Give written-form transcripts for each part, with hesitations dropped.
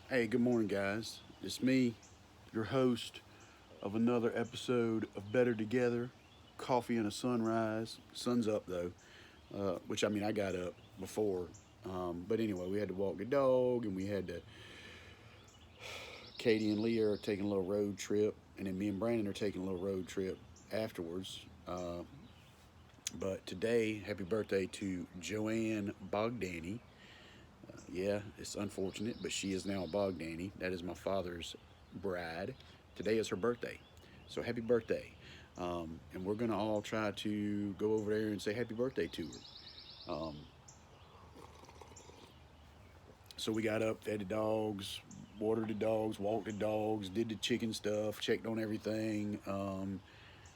Hey, good morning, guys. It's me, your host of another episode of Better Together. Coffee and a sunrise. Sun's up though, which I mean I got up before, but anyway, we had to walk the dog, and we had to. Katie and Leah are taking a little road trip, and then me and Brandon are taking a little road trip afterwards. But today, happy birthday to Joanne Bogdani. Yeah, it's unfortunate, but she is now a Bogdani. That is my father's bride. Today is her birthday. So happy birthday. And we're going to all try to go over there and say happy birthday to her. So we got up, fed the dogs, watered the dogs, walked the dogs, did the chicken stuff, checked on everything.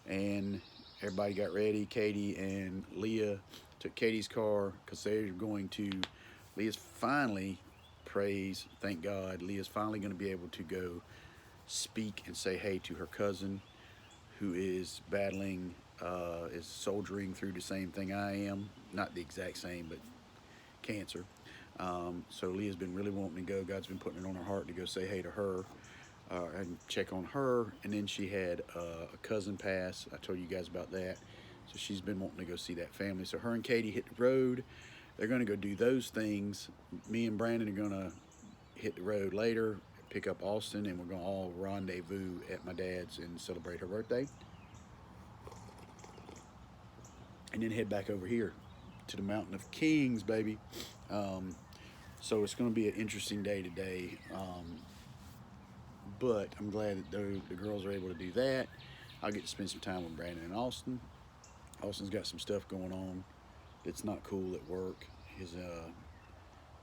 And everybody got ready. Katie and Leah took Katie's car because they're going to. Leah's finally, praise, thank God, Leah's finally going to be able to go speak and say hey to her cousin who is battling, is soldiering through the same thing I am. Not the exact same, but cancer. So Leah's been really wanting to go. God's been putting it on her heart to go say hey to her and check on her. And then she had a cousin pass. I told you guys about that. So she's been wanting to go see that family. So her and Katie hit the road. They're going to go do those things. Me and Brandon are going to hit the road later, pick up Austin, and we're going to all rendezvous at my dad's and celebrate her birthday. And then head back over here to the Mountain of Kings, baby. So it's going to be an interesting day today. But I'm glad that the girls are able to do that. I'll get to spend some time with Brandon and Austin. Austin's got some stuff going on that's not cool at work.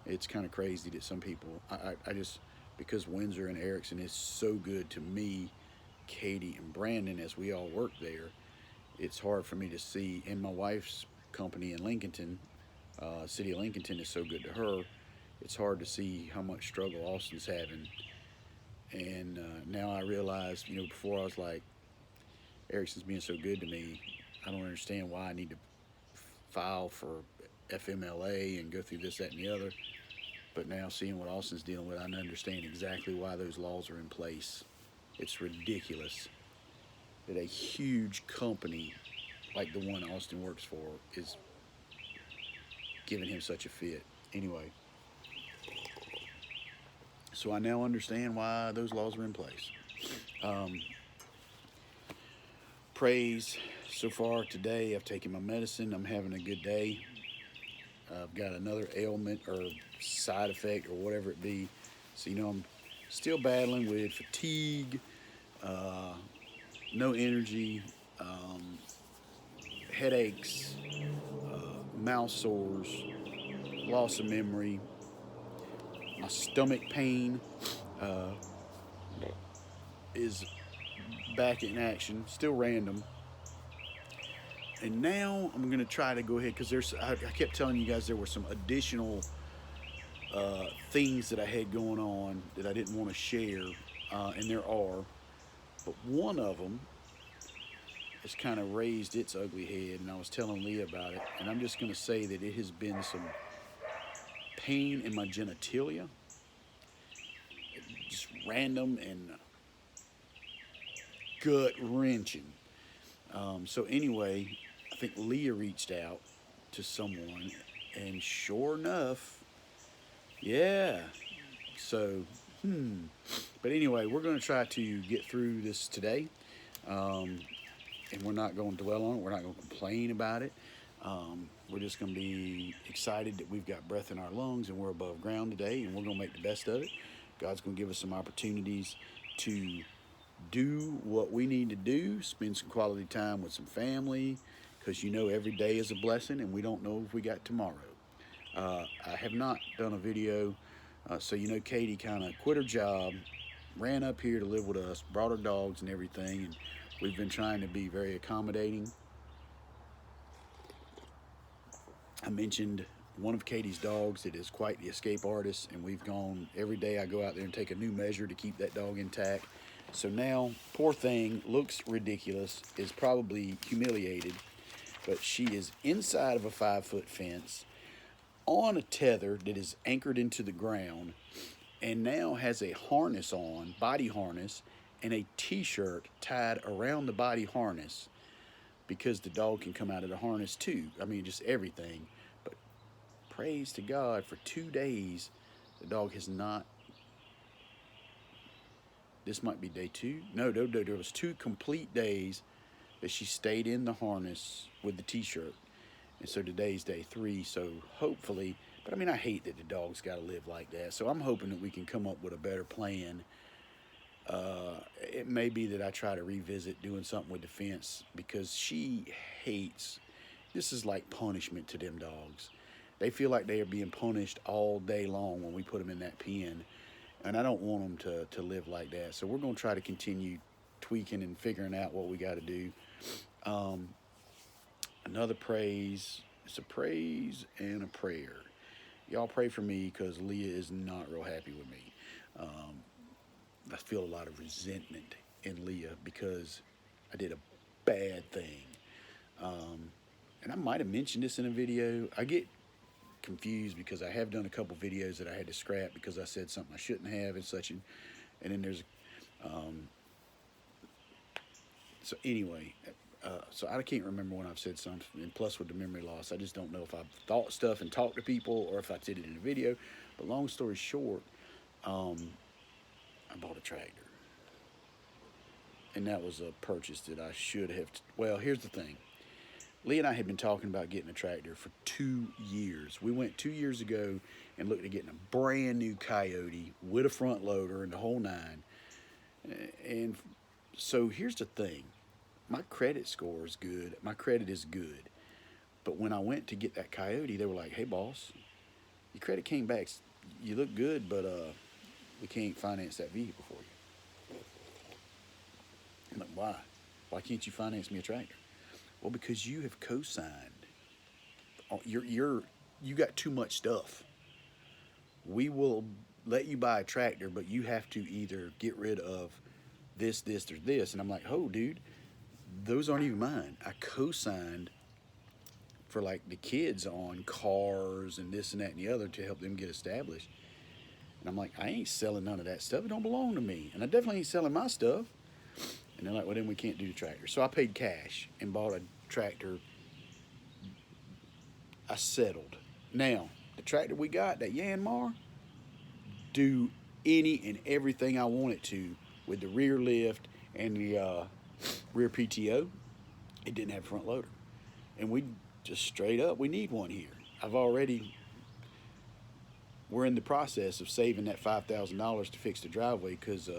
It's kind of crazy that some people, I just, because Windsor and Erickson is so good to me, Katie and Brandon, as we all work there, it's hard for me to see. And my wife's company in Lincolnton, city of Lincolnton, is so good to her. It's hard to see how much struggle Austin's having. And now I realize, before I was like, Erickson's being so good to me, I don't understand why I need to file for FMLA and go through this, that, and the other. But now seeing what Austin's dealing with, I understand exactly why those laws are in place. It's ridiculous that a huge company like the one Austin works for is giving him such a fit. Anyway, so I now understand why those laws are in place. Um, Praise. So far today, I've taken my medicine. I'm having a good day. I've got another ailment or side effect or whatever it be. So, I'm still battling with fatigue, uh, no energy, headaches, mouth sores, loss of memory, my stomach pain uh, is back in action, still random. And now I'm gonna try to go ahead because I kept telling you guys there were some additional things that I had going on that I didn't want to share, and there are, but one of them has kind of raised its ugly head, and I was telling Leah about it, and I'm just gonna say that it has been some pain in my genitalia, just random and gut wrenching. So anyway, I think Leah reached out to someone, and sure enough, yeah. So, But anyway, we're going to try to get through this today, and we're not going to dwell on it. We're not going to complain about it. We're just going to be excited that we've got breath in our lungs and we're above ground today, and we're going to make the best of it. God's going to give us some opportunities to do what we need to do, spend some quality time with some family, because every day is a blessing and we don't know if we got tomorrow. I have not done a video, so Katie kind of quit her job, ran up here to live with us, brought her dogs and everything, and we've been trying to be very accommodating. I mentioned one of Katie's dogs that is quite the escape artist, and we've gone every day. I go out there and take a new measure to keep that dog intact. So now, poor thing, looks ridiculous, is probably humiliated, but she is inside of a 5-foot fence on a tether that is anchored into the ground, and now has a harness on, body harness, and a t-shirt tied around the body harness because the dog can come out of the harness too. I mean, just everything. But praise to God, for 2 days, the dog has not. This might be day two. No, there was 2 complete days that she stayed in the harness with the t-shirt. And so today's day 3. So hopefully, but I mean, I hate that the dog's got to live like that. So I'm hoping that we can come up with a better plan. It may be that I try to revisit doing something with the fence because she hates. This is like punishment to them dogs. They feel like they are being punished all day long when we put them in that pen, and I don't want them to live like that. So we're going to try to continue tweaking and figuring out what we got to do. Um, Another praise. It's a praise and a prayer. Y'all pray for me because Leah is not real happy with me. Um, I feel a lot of resentment in Leah because I did a bad thing. And I might have mentioned this in a video. I get confused because I have done a couple videos that I had to scrap because I said something I shouldn't have and such. And then there's, um, so anyway, so I can't remember when I've said something. And plus with the memory loss, I just don't know if I've thought stuff and talked to people or if I did it in a video. But long story short, I bought a tractor. And that was a purchase that I should have. Well, here's the thing. Lee and I had been talking about getting a tractor for 2 years. We went 2 years ago and looked at getting a brand new Coyote with a front loader and the whole nine. And so here's the thing. My credit score is good. My credit is good. But when I went to get that Coyote, they were like, hey, boss, your credit came back. You look good, but we can't finance that vehicle for you. I'm like, why? Why can't you finance me a tractor? Well, because you have co-signed. You got too much stuff. We will let you buy a tractor, but you have to either get rid of this, or this. And I'm like, oh, dude, those aren't even mine. I co-signed for like the kids on cars and this and that and the other to help them get established. And I'm like, I ain't selling none of that stuff. It don't belong to me. And I definitely ain't selling my stuff. And they're like, well, then we can't do the tractor. So I paid cash and bought a tractor. I settled. Now, the tractor we got, that Yanmar, do any and everything I want it to with the rear lift and the rear PTO. It didn't have a front loader. And we just straight up, we need one here. We're in the process of saving that $5,000 to fix the driveway because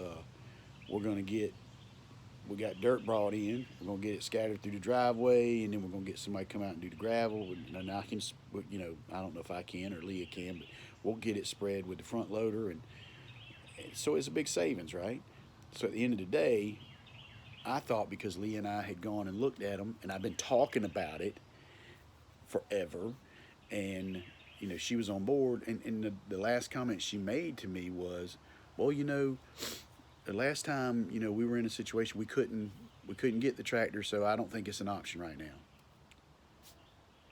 we got dirt brought in. We're gonna get it scattered through the driveway, and then we're gonna get somebody to come out and do the gravel. And I can, I don't know if I can or Leah can, but we'll get it spread with the front loader, and so it's a big savings, right? So at the end of the day, I thought because Leah and I had gone and looked at them, and I've been talking about it forever, and she was on board. And the last comment she made to me was, well, the last time, we were in a situation we couldn't get the tractor, so I don't think it's an option right now.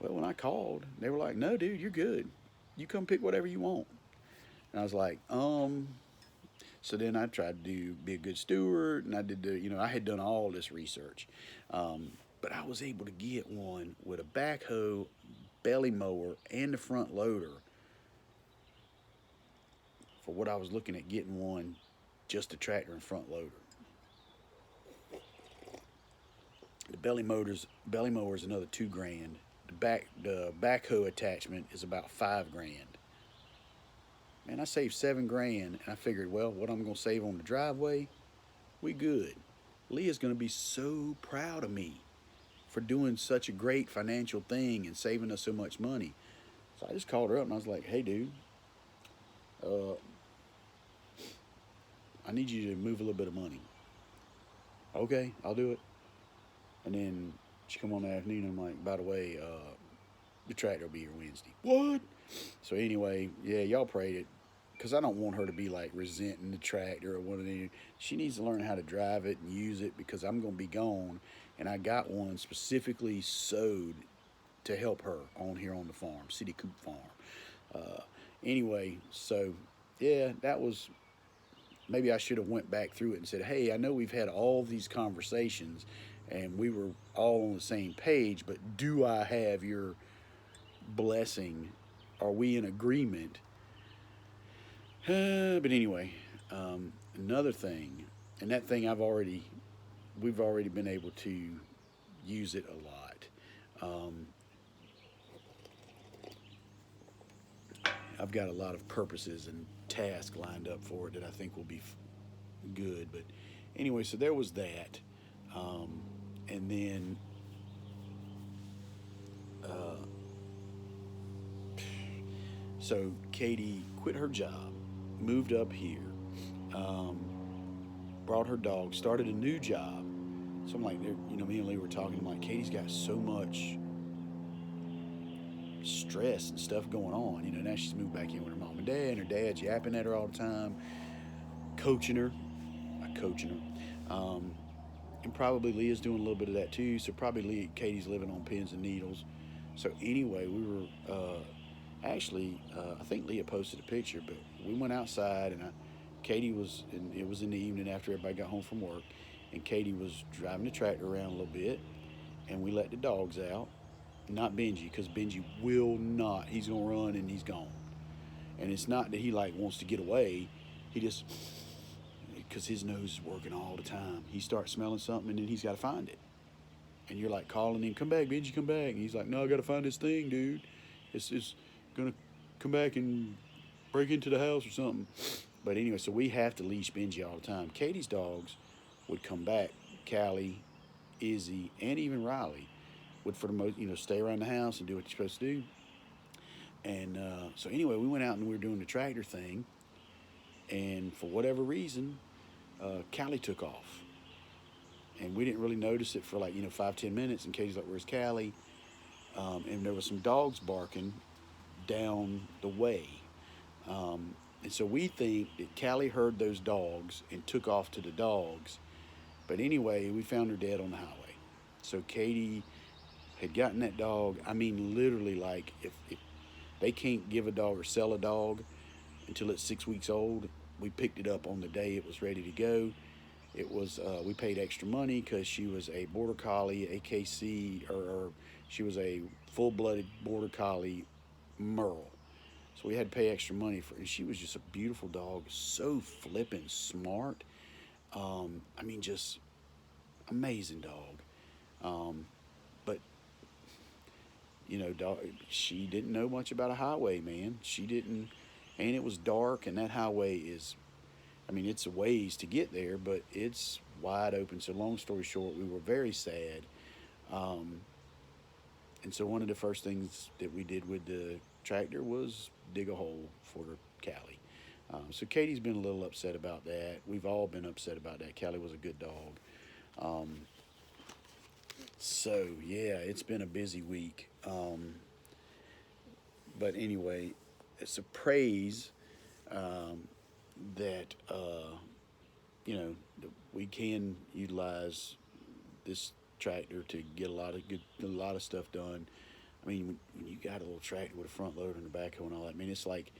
Well, when I called, they were like, no, dude, you're good. You come pick whatever you want. And I was like, So then I tried to be a good steward, and I did I had done all this research. But I was able to get one with a backhoe, belly mower, and the front loader for what I was looking at getting one, just a tractor and front loader. The belly mower is another $2,000. The backhoe attachment is about $5,000. Man, I saved $7,000, and I figured, well, what I'm gonna save on the driveway, we good. Leah's gonna be so proud of me for doing such a great financial thing and saving us so much money. So I just called her up and I was like, hey, dude, I need you to move a little bit of money. Okay, I'll do it. And then she come on the afternoon, and I'm like, by the way, the tractor will be here Wednesday. What? So anyway, yeah, y'all prayed it, because I don't want her to be like resenting the tractor or one of the. She needs to learn how to drive it and use it, because I'm gonna be gone, and I got one specifically sewed to help her on here on the farm, City Coop Farm. Anyway, so yeah, that was, maybe I should have went back through it and said, hey, I know we've had all these conversations and we were all on the same page, but do I have your blessing? Are we in agreement? But anyway, another thing, and that thing we've already been able to use it a lot. Um, I've got a lot of purposes and tasks lined up for it that I think will be good. But anyway, so there was that. Um, and then uh, so Katie quit her job, moved up here, um, brought her dog, started a new job. So I'm like, me and Lee were talking. I'm like, Katie's got so much stress and stuff going on. Now she's moved back in with her mom and dad, and her dad's yapping at her all the time, coaching her, not coaching her. And probably Leah's doing a little bit of that too. So probably Katie's living on pins and needles. So anyway, we were I think Leah posted a picture, but we went outside and Katie was, and it was in the evening after everybody got home from work, and Katie was driving the tractor around a little bit, and we let the dogs out. Not Benji, because Benji will not. He's gonna run and he's gone. And it's not that he like wants to get away. He just, because his nose is working all the time. He starts smelling something and then he's got to find it. And you're like calling him, come back, Benji, come back. And he's like, no, I got to find this thing, dude. It's gonna come back and break into the house or something. But anyway, so we have to leash Benji all the time. Katie's dogs would come back. Callie, Izzy, and even Riley would, for the most, stay around the house and do what you're supposed to do. And so anyway, we went out and we were doing the tractor thing. And for whatever reason, Callie took off. And we didn't really notice it for like, 5, 10 minutes. And Katie's like, where's Callie? And there was some dogs barking down the way. And so we think that Callie heard those dogs and took off to the dogs. But anyway, we found her dead on the highway. So Katie had gotten that dog. I mean, literally, like, if they can't give a dog or sell a dog until it's 6 weeks old, we picked it up on the day it was ready to go. It was, we paid extra money because she was a Border Collie, AKC, or she was a full-blooded Border Collie Merle. So we had to pay extra money for it. And she was just a beautiful dog, so flippin' smart. I mean, just amazing dog. But dog, she didn't know much about a highway, man. She didn't, and it was dark, and that highway is, I mean, it's a ways to get there, but it's wide open. So long story short, we were very sad. And so one of the first things that we did with the tractor was dig a hole for Callie. So Katie's been a little upset about that. We've all been upset about that. Callie was a good dog. So yeah, it's been a busy week. But anyway, it's a praise that we can utilize this tractor to get a lot of stuff done. I mean, when you got a little tractor with a front loader and a backhoe and all that, I mean, it's like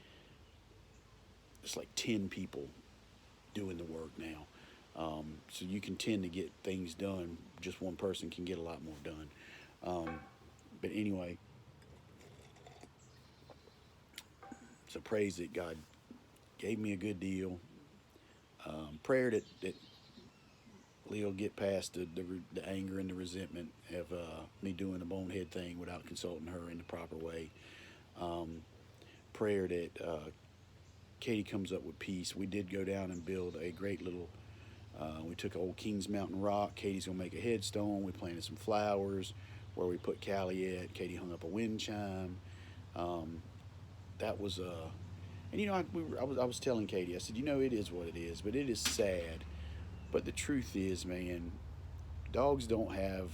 10 people doing the work now. So you can tend to get things done. Just one person can get a lot more done. But anyway, so praise that God gave me a good deal. Prayer that Lee'll get past the anger and the resentment of me doing the bonehead thing without consulting her in the proper way. Prayer that Katie comes up with peace. We did go down and build a great little, we took old Kings Mountain rock. Katie's going to make a headstone. We planted some flowers where we put Callie at. Katie hung up a wind chime. That was, and I was telling Katie, I said, it is what it is, but it is sad. But the truth is, man, dogs don't have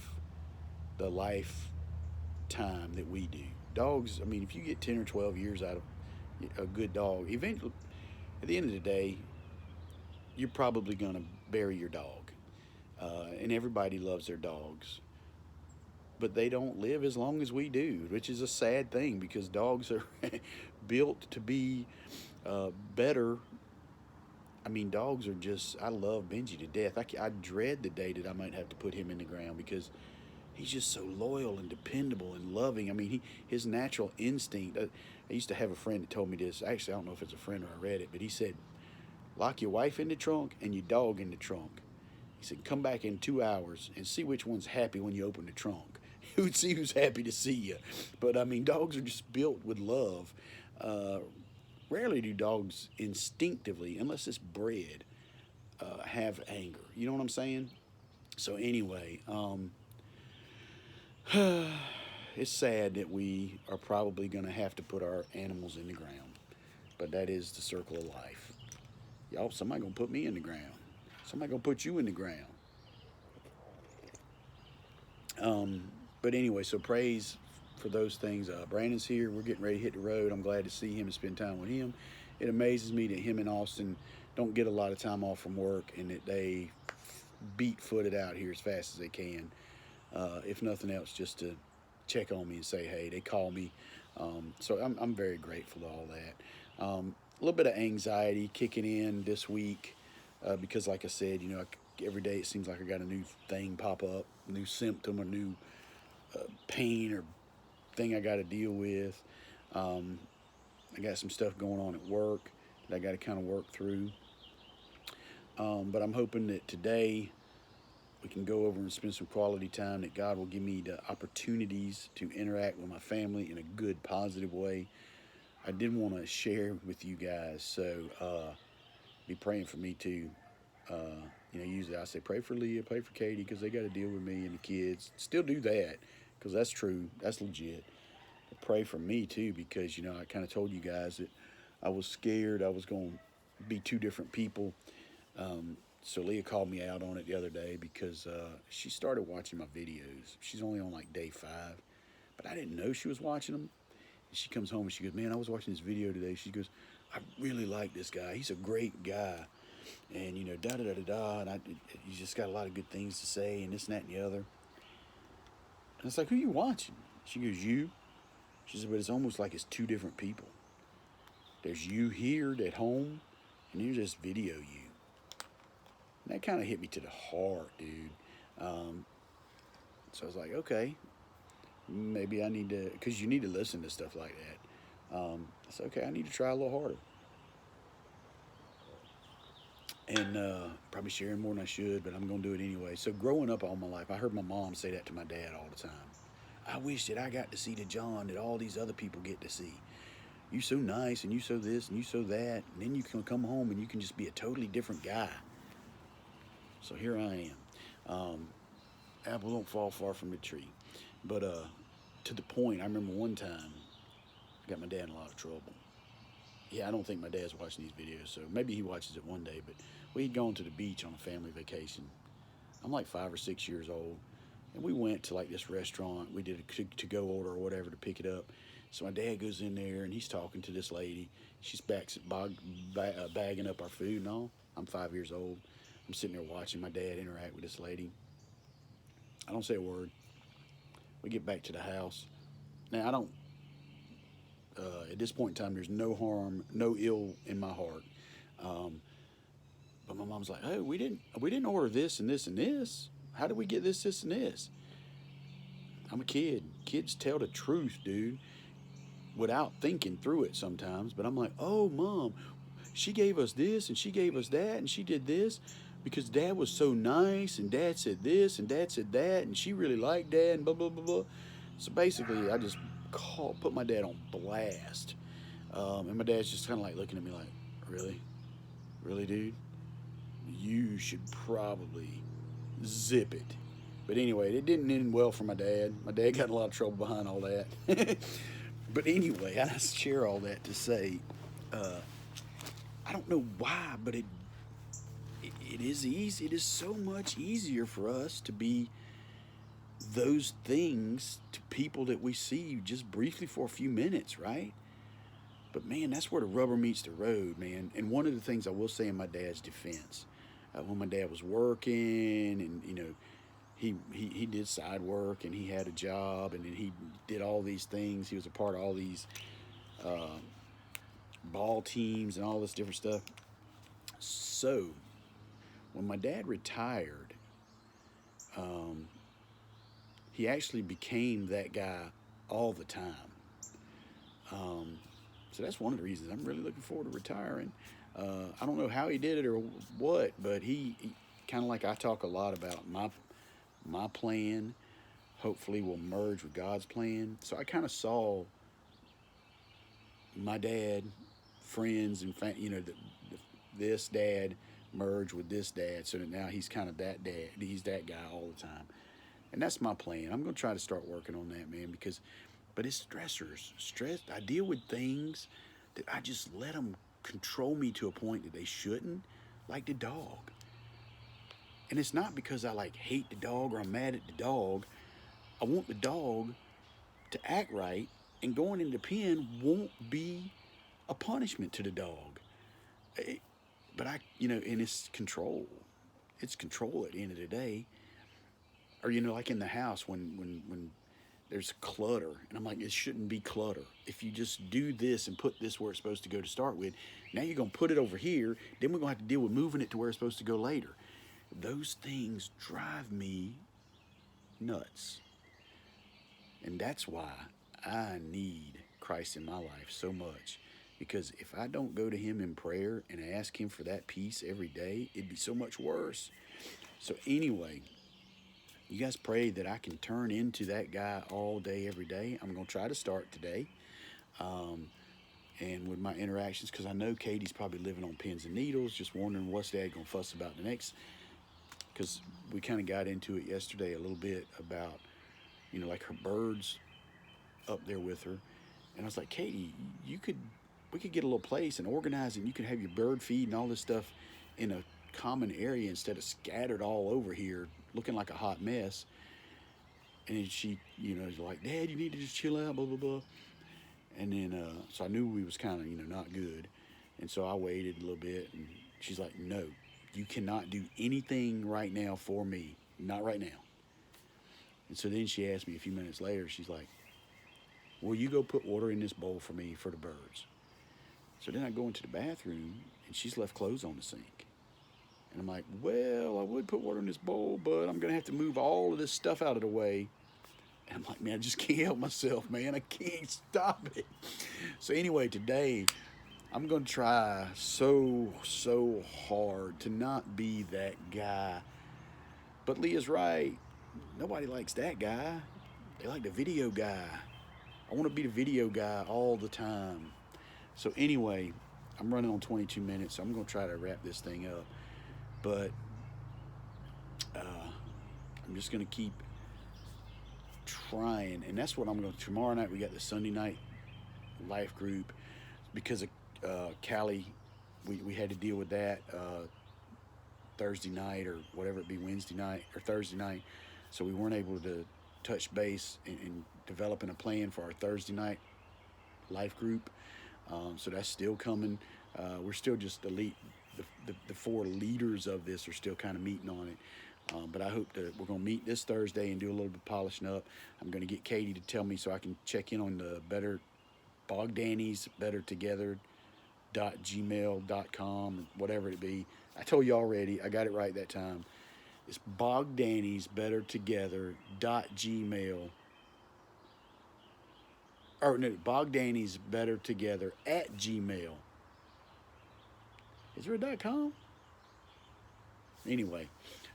the lifetime that we do. Dogs, I mean, if you get 10 or 12 years out of a good dog, eventually, at the end of the day, you're probably going to bury your dog. And everybody loves their dogs. But they don't live as long as we do, which is a sad thing because dogs are built to be better. I mean, dogs are just, I love Benji to death. I dread the day that I might have to put him in the ground because he's just so loyal and dependable and loving. I mean, his natural instinct. I used to have a friend that told me this. Actually, I don't know if it's a friend or I read it, but he said, lock your wife in the trunk and your dog in the trunk. He said, come back in 2 hours and see which one's happy when you open the trunk. You would see who's happy to see you. But I mean, dogs are just built with love. Uh, Rarely do dogs instinctively, unless it's bred, have anger. You know what I'm saying? So anyway, it's sad that we are probably going to have to put our animals in the ground, but that is the circle of life. Y'all, somebody gonna put me in the ground. Somebody gonna put you in the ground. Um, but anyway, so praise for those things. Brandon's here. We're getting ready to hit the road. I'm glad to see him and spend time with him. It amazes me that him and Austin don't get a lot of time off from work and that they beat footed out here as fast as they can. If nothing else, just to check on me and say, hey, they call me. So I'm very grateful to all that. A little bit of anxiety kicking in this week because, like I said, you know, every day it seems like I got a new thing pop up, new symptom, a new pain or thing I got to deal with. I got some stuff going on at work that I got to kind of work through. But I'm hoping that today we can go over and spend some quality time, that God will give me the opportunities to interact with my family in a good, positive way. I did want to share with you guys, so be praying for me too. You know, usually I say pray for Leah, pray for Katie, because they got to deal with me and the kids. Still do that, because that's true, that's legit. But pray for me too, because, you know, I kind of told you guys that I was scared I was going to be two different people. So Leah called me out on it the other day because she started watching my videos. She's only on like day 5, but I didn't know she was watching them. And she comes home and she goes, man, I was watching this video today. She goes, I really like this guy. He's a great guy. And, you know, da-da-da-da-da. And he's just got a lot of good things to say and this and that and the other. And it's like, who you watching? She goes, you. She said, but it's almost like it's two different people. There's you here at home, and there's this video you. And that kind of hit me to the heart, dude. So I was like, okay, maybe I need to, because you need to listen to stuff like that. I said, okay, I need to try a little harder. And probably sharing more than I should, but I'm going to do it anyway. So growing up all my life, I heard my mom say that to my dad all the time. I wish that I got to see the John that all these other people get to see. You so nice, and you so this, and you so that, and then you can come home and you can just be a totally different guy. So here I am. Apple don't fall far from the tree. But to the point, I remember one time I got my dad in a lot of trouble. Yeah, I don't think my dad's watching these videos, so maybe he watches it one day, but we'd gone to the beach on a family vacation. I'm like 5 or 6 years old, and we went to like this restaurant. We did a to-go order or whatever to pick it up. So my dad goes in there, and he's talking to this lady. She's bagging up our food and all. I'm 5 years old. I'm sitting there watching my dad interact with this lady. I don't say a word. We get back to the house. Now, I don't, at this point in time, there's no harm, no ill in my heart. Um, but my mom's like, "Oh, we didn't order this and this and this. How did we get this, this, and this?" I'm a kid. Kids tell the truth, dude, without thinking through it sometimes. But I'm like, "Oh, Mom, she gave us this and she gave us that and she did this because Dad was so nice and Dad said this and Dad said that and she really liked Dad and blah, blah, blah, blah." So basically, I just put my dad on blast. And my dad's just kind of like looking at me like, really? Really, dude? You should probably zip it. But anyway, it didn't end well for my dad. My dad got in a lot of trouble behind all that. But anyway, I share all that to say, I don't know why, but it is easy. It is so much easier for us to be those things to people that we see just briefly for a few minutes, right? But man, that's where the rubber meets the road, man. And one of the things I will say in my dad's defense, when my dad was working, and you know, he did side work and he had a job and then he did all these things. He was a part of all these ball teams and all this different stuff. So when my dad retired, um, he actually became that guy all the time. Um, so that's one of the reasons I'm really looking forward to retiring. I don't know how he did it or what, but he kind of like I talk a lot about my plan. Hopefully, will merge with God's plan. So I kind of saw my dad, friends, and this dad merge with this dad, so that now he's kind of that dad. He's that guy all the time, and that's my plan. I'm gonna try to start working on that, man, because, but it's stressors. Stress. I deal with things that I just let them control me to a point that they shouldn't, like the dog. And it's not because I like hate the dog or I'm mad at the dog. I want the dog to act right, and going in the pen won't be a punishment to the dog. But and it's control. It's control at the end of the day. Or like in the house when there's clutter, and I'm like, it shouldn't be clutter. If you just do this and put this where it's supposed to go to start with, now you're gonna put it over here. Then we're gonna have to deal with moving it to where it's supposed to go later. Those things drive me nuts. And that's why I need Christ in my life so much. Because if I don't go to Him in prayer and ask Him for that peace every day, it'd be so much worse. So, anyway, you guys pray that I can turn into that guy all day, every day. I'm going to try to start today. And with my interactions, because I know Katie's probably living on pins and needles, just wondering what's Dad going to fuss about the next. Because we kind of got into it yesterday a little bit about, like her birds up there with her. And I was like, Katie, we could get a little place and organize it, and you could have your bird feed and all this stuff in a common area instead of scattered all over here looking like a hot mess. And then she, is like, Dad, you need to just chill out, blah, blah, blah. And then, so I knew we was kind of, not good. And so I waited a little bit, and she's like, no, you cannot do anything right now for me. Not right now. And so then she asked me a few minutes later, she's like, will you go put water in this bowl for me for the birds? So then I go into the bathroom, and she's left clothes on the sink. And I'm like, well, I would put water in this bowl, but I'm going to have to move all of this stuff out of the way. And I'm like, man, I just can't help myself, man. I can't stop it. So anyway, today, I'm going to try so hard to not be that guy. But Leah's right. Nobody likes that guy. They like the video guy. I want to be the video guy all the time. So anyway, I'm running on 22 minutes, so I'm going to try to wrap this thing up. But I'm just going to keep trying. And that's what I'm going to. Tomorrow night, we got the Sunday night life group. Because of Callie, we had to deal with that Thursday night or whatever it be, Wednesday night or Thursday night. So we weren't able to touch base in developing a plan for our Thursday night life group. So that's still coming. We're still just the four leaders of this are still kind of meeting on it. But I hope that we're going to meet this Thursday and do a little bit of polishing up. I'm going to get Katie to tell me so I can check in on the Bogdanis Better Together .gmail.com, whatever it be. I told you already. I got it right that time. It's Bogdanis Better Together .gmail. Or no, Bogdanis Better Together @gmail. Is there a .com? Anyway,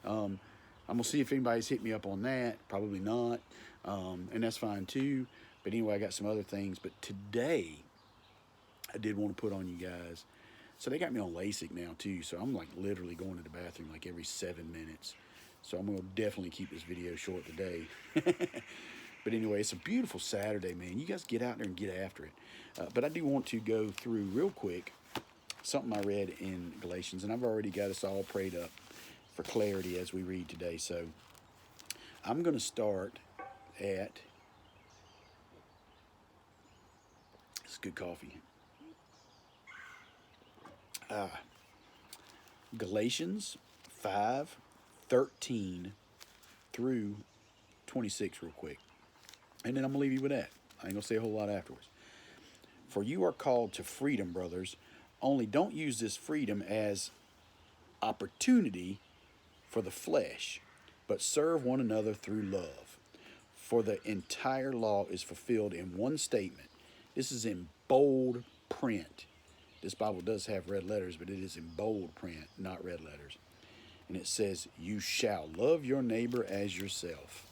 I'm gonna see if anybody's hit me up on that. Probably not, and that's fine too. But anyway, I got some other things. But today, I did want to put on you guys. So they got me on LASIK now too. So I'm like literally going to the bathroom like every 7 minutes. So I'm gonna definitely keep this video short today. But anyway, it's a beautiful Saturday, man. You guys get out there and get after it. But I do want to go through real quick something I read in Galatians, and I've already got us all prayed up for clarity as we read today. So I'm going to start at, it's good coffee. Galatians 5:13 through 26 real quick. And then I'm going to leave you with that. I ain't going to say a whole lot afterwards. For you are called to freedom, brothers. Only don't use this freedom as opportunity for the flesh, but serve one another through love. For the entire law is fulfilled in one statement. This is in bold print. This Bible does have red letters, but it is in bold print, not red letters. And it says, you shall love your neighbor as yourself.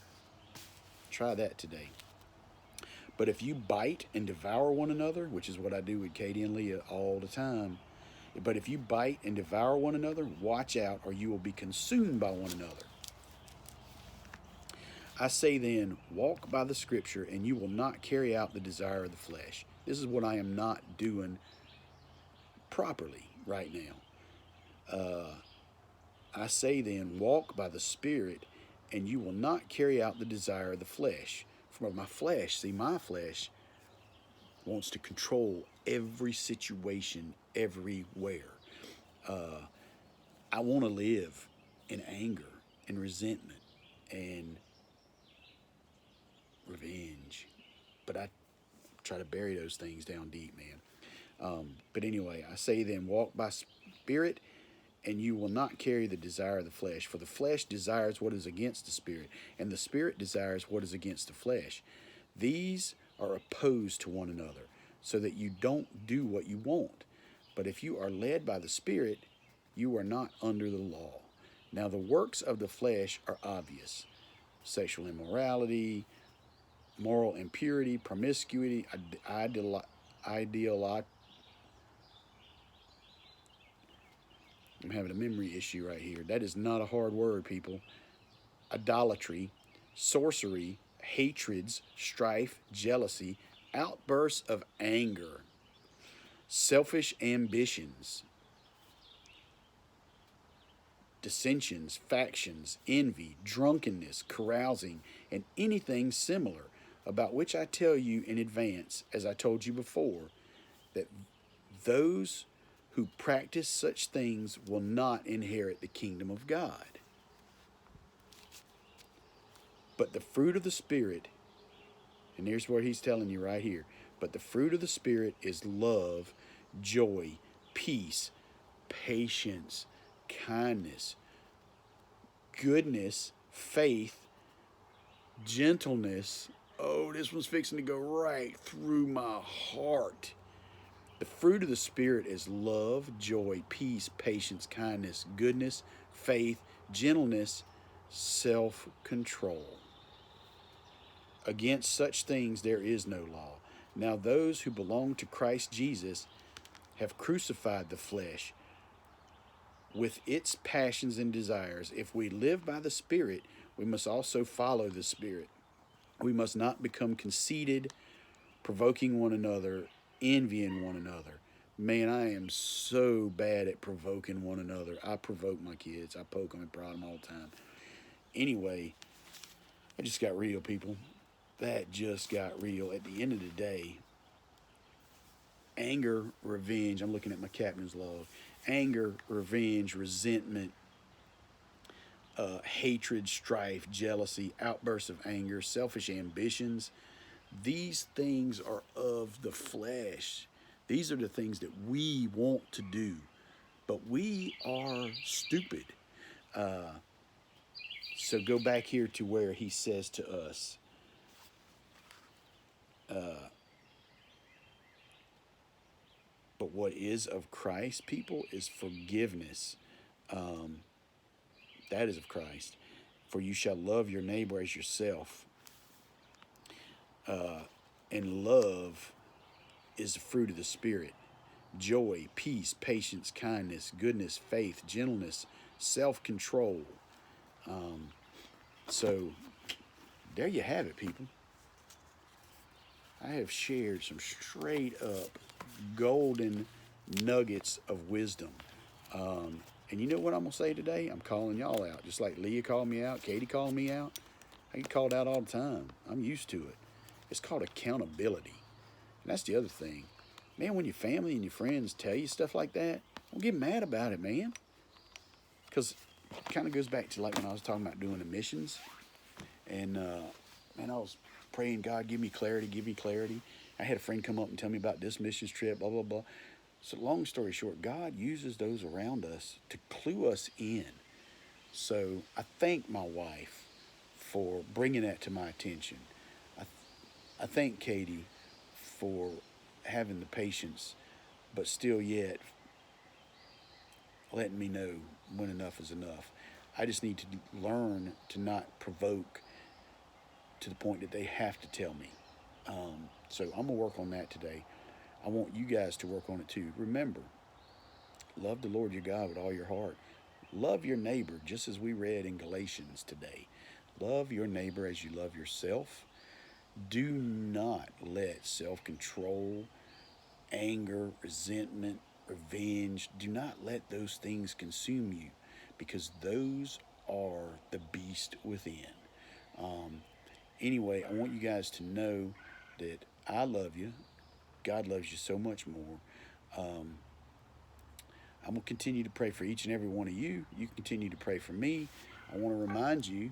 Try that today. But if you bite and devour one another, which is what I do with Katie and Leah all the time, but if you bite and devour one another, watch out, or you will be consumed by one another. I say then, walk by the scripture, and you will not carry out the desire of the flesh. This is what I am not doing properly right now. I say then, walk by the Spirit, and you will not carry out the desire of the flesh. For my flesh wants to control every situation, everywhere. I want to live in anger and resentment and revenge, but I try to bury those things down deep, man. But anyway, I say then, walk by Spirit, and you will not carry the desire of the flesh. For the flesh desires what is against the Spirit, and the Spirit desires what is against the flesh. These are opposed to one another, so that you don't do what you want. But if you are led by the Spirit, you are not under the law. Now the works of the flesh are obvious: sexual immorality, moral impurity, promiscuity, I'm having a memory issue right here. That is not a hard word, people. Idolatry, sorcery, hatreds, strife, jealousy, outbursts of anger, selfish ambitions, dissensions, factions, envy, drunkenness, carousing, and anything similar, about which I tell you in advance, as I told you before, that those who practice such things will not inherit the kingdom of God. But the fruit of the Spirit, and here's what he's telling you right here, but the fruit of the Spirit is love, joy, peace, patience, kindness, goodness, faith, gentleness. Oh, this one's fixing to go right through my heart. The fruit of the Spirit is love, joy, peace, patience, kindness, goodness, faith, gentleness, self-control. Against such things there is no law. Now those who belong to Christ Jesus have crucified the flesh with its passions and desires. If we live by the Spirit, we must also follow the Spirit. We must not become conceited, provoking one another, envying one another. Man, I am so bad at provoking one another. I provoke my kids. I poke them and prod them all the time. Anyway, it just got real, people. That just got real. At the end of the day, anger, revenge. I'm looking at my captain's log. Anger, revenge, resentment, hatred, strife, jealousy, outbursts of anger, selfish ambitions. These things are of the flesh. These are the things that we want to do, but we are stupid. So go back here to where he says to us, but what is of Christ, people, is forgiveness. That is of Christ. For you shall love your neighbor as yourself. And love is the fruit of the Spirit. Joy, peace, patience, kindness, goodness, faith, gentleness, self-control. So there you have it, people. I have shared some straight up golden nuggets of wisdom. And you know what I'm going to say today? I'm calling y'all out. Just like Leah called me out, Katie called me out. I get called out all the time. I'm used to it. It's called accountability. And that's the other thing. Man, when your family and your friends tell you stuff like that, don't get mad about it, man. Because it kind of goes back to like when I was talking about doing the missions. And, man, I was praying, God, give me clarity, give me clarity. I had a friend come up and tell me about this missions trip, blah, blah, blah. So long story short, God uses those around us to clue us in. So I thank my wife for bringing that to my attention. I, I thank Katie for having the patience, but still yet letting me know when enough is enough. I just need to learn to not provoke to the point that they have to tell me. So I'm gonna work on that today. I want you guys to work on it too. Remember, love the Lord your God with all your heart. Love your neighbor, just as we read in Galatians today. Love your neighbor as you love yourself. Do not let self control, anger, resentment, revenge, do not let those things consume you, because those are the beast within. Um, anyway, I want you guys to know that I love you. God loves you so much more. Um, I'm going to continue to pray for each and every one of you. You continue to pray for me. I want to remind you,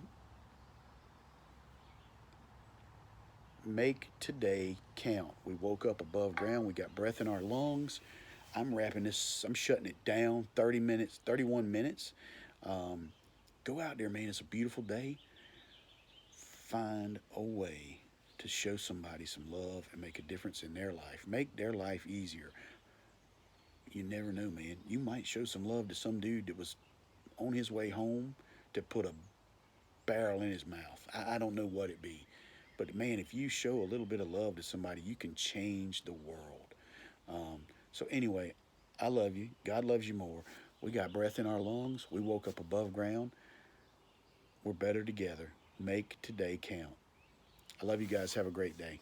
make today count. We woke up above ground. We got breath in our lungs. I'm shutting it down 30 minutes, 31 minutes. Um, Go out there, man. It's a beautiful day. Find a way to show somebody some love and make a difference in their life. Make their life easier. You never know, man. You might show some love to some dude that was on his way home to put a barrel in his mouth. I don't know what it be. But man, if you show a little bit of love to somebody, you can change the world. So anyway, I love you. God loves you more. We got breath in our lungs. We woke up above ground. We're better together. Make today count. I love you guys. Have a great day.